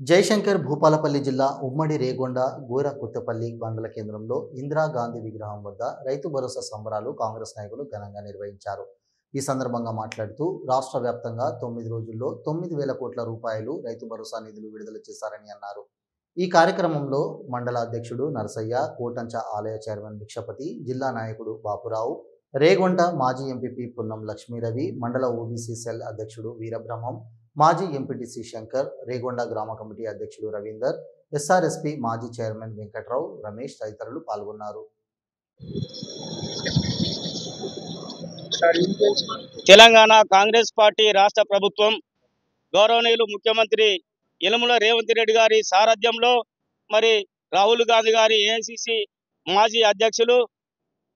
జయశంకర్ భూపాలపల్లి జిల్లా ఉమ్మడి రేగొండ గూరకుత్తపల్లి మండల కేంద్రంలో ఇందిరాగాంధీ విగ్రహం వద్ద రైతు భరోసా సంబరాలు కాంగ్రెస్ నాయకులు ఘనంగా నిర్వహించారు. ఈ సందర్భంగా మాట్లాడుతూ రాష్ట్ర వ్యాప్తంగా 9 రోజుల్లో 9,000 కోట్ల రూపాయలు రైతు భరోసా నిధులు విడుదల చేశారని అన్నారు. ఈ కార్యక్రమంలో మండల అధ్యక్షుడు నరసయ్య, కోటంచ ఆలయ చైర్మన్ భిక్షపతి, జిల్లా నాయకుడు బాపురావు, రేగొండ మాజీ ఎంపీపీ పున్నం లక్ష్మీరవి, మండల ఓబీసీ సెల్ అధ్యక్షుడు వీరబ్రహ్మం, మాజీ ఎంపీటీసీ శంకర్, రేగొండ గ్రామ కమిటీ అధ్యక్షుడు రవీందర్, ఎస్ఆర్ఎస్పీ మాజీ చైర్మన్ వెంకట్రావు, రమేష్ తదితరులు పాల్గొన్నారు. తెలంగాణ కాంగ్రెస్ పార్టీ రాష్ట్ర ప్రభుత్వం గౌరవనీయులు ముఖ్యమంత్రి యనమల రేవంత్ రెడ్డి గారి సారథ్యంలో మరి రాహుల్ గాంధీ గారి ఏఐసిసి మాజీ అధ్యక్షులు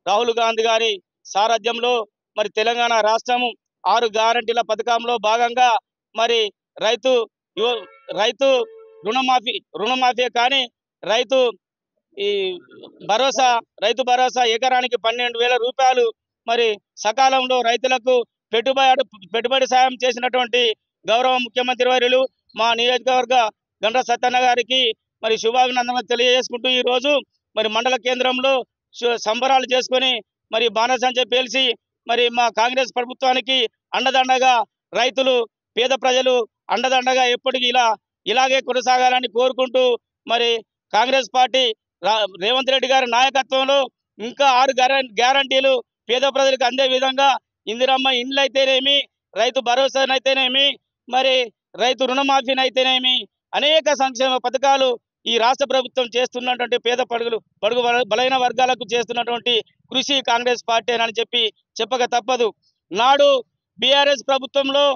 రాహుల్ గాంధీ గారి సారథ్యంలో మరి తెలంగాణ రాష్ట్రం 6 గ్యారంటీల పథకంలో భాగంగా మరి రైతు రుణమాఫీ కానీ రైతు భరోసా ఎకరానికి 12,000 రూపాయలు మరి సకాలంలో రైతులకు పెట్టుబడి సాయం చేసినటువంటి గౌరవ ముఖ్యమంత్రి వర్యులు మా నియోజకవర్గ గండ్ర సత్యన్న గారికి మరి శుభాభినందనలు తెలియజేసుకుంటూ ఈ రోజు మరి మండల కేంద్రంలో సంబరాలు చేసుకొని మరి బాణసంచ పేల్చి మరి మా కాంగ్రెస్ ప్రభుత్వానికి అండదండగా రైతులు పేద ప్రజలు అండదండగా ఎప్పటికీ ఇలాగే కొనసాగాలని కోరుకుంటూ మరి కాంగ్రెస్ పార్టీ రేవంత్ రెడ్డి గారి నాయకత్వంలో ఇంకా 6 గ్యారంటీలు పేద ప్రజలకు అందే విధంగా ఇందిరమ్మ ఇండ్లు అయితేనేమి, రైతు భరోసానైతేనేమి, మరి రైతు రుణమాఫీనైతేనేమి అనేక సంక్షేమ పథకాలు ఈ రాష్ట్ర ప్రభుత్వం చేస్తున్నటువంటి పేద బడుగు బలైన వర్గాలకు చేస్తున్నటువంటి కృషి కాంగ్రెస్ పార్టీ అని చెప్పక తప్పదు. నాడు బీఆర్ఎస్ ప్రభుత్వంలో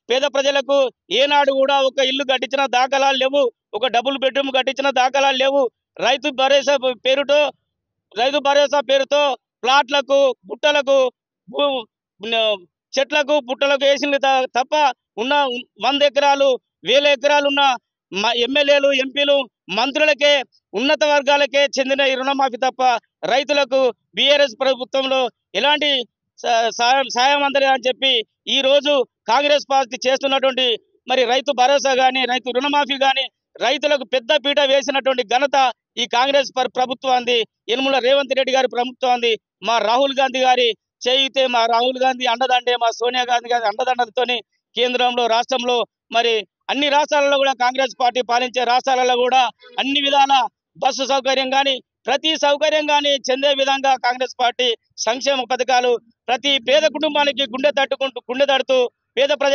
పేద ప్రజలకు ఏనాడు కూడా ఒక ఇల్లు కట్టించిన దాఖలాలు లేవు, ఒక డబుల్ బెడ్రూమ్ కట్టించిన దాఖలాలు లేవు. రైతు భరోసా పేరుతో ప్లాట్లకు, పుట్టలకు, చెట్లకు, పుట్టలకు వేసింది తప్ప ఉన్న 100 ఎకరాలు 1000 ఎకరాలు ఉన్న ఎమ్మెల్యేలు, ఎంపీలు, మంత్రులకే, ఉన్నత వర్గాలకే చెందిన ఈ రుణమాఫీ తప్ప రైతులకు బీఆర్ఎస్ ప్రభుత్వంలో ఎలాంటి సాయం అందలేదని చెప్పి ఈ రోజు కాంగ్రెస్ పార్టీ చేస్తున్నటువంటి మరి రైతు భరోసా కానీ, రైతు రుణమాఫీ కానీ రైతులకు పెద్ద పీట వేసినటువంటి ఘనత ఈ కాంగ్రెస్ ప్రభుత్వాన్ని, యనమల రేవంత్ రెడ్డి గారి ప్రభుత్వాన్ని. మా రాహుల్ గాంధీ గారి చేయితే, మా రాహుల్ గాంధీ అండదండే, మా సోనియా గాంధీ గారి అండదండలతోని కేంద్రంలో, రాష్ట్రంలో మరి అన్ని రాష్ట్రాలలో కూడా కాంగ్రెస్ పార్టీ పాలించే రాష్ట్రాలలో కూడా అన్ని విధాల బస్సు సౌకర్యం కానీ ప్రతి సౌకర్యం కానీ చెందే విధంగా కాంగ్రెస్ పార్టీ సంక్షేమ పథకాలు ప్రతి పేద కుటుంబానికి గుండె తడుతూ పేద ప్రజలు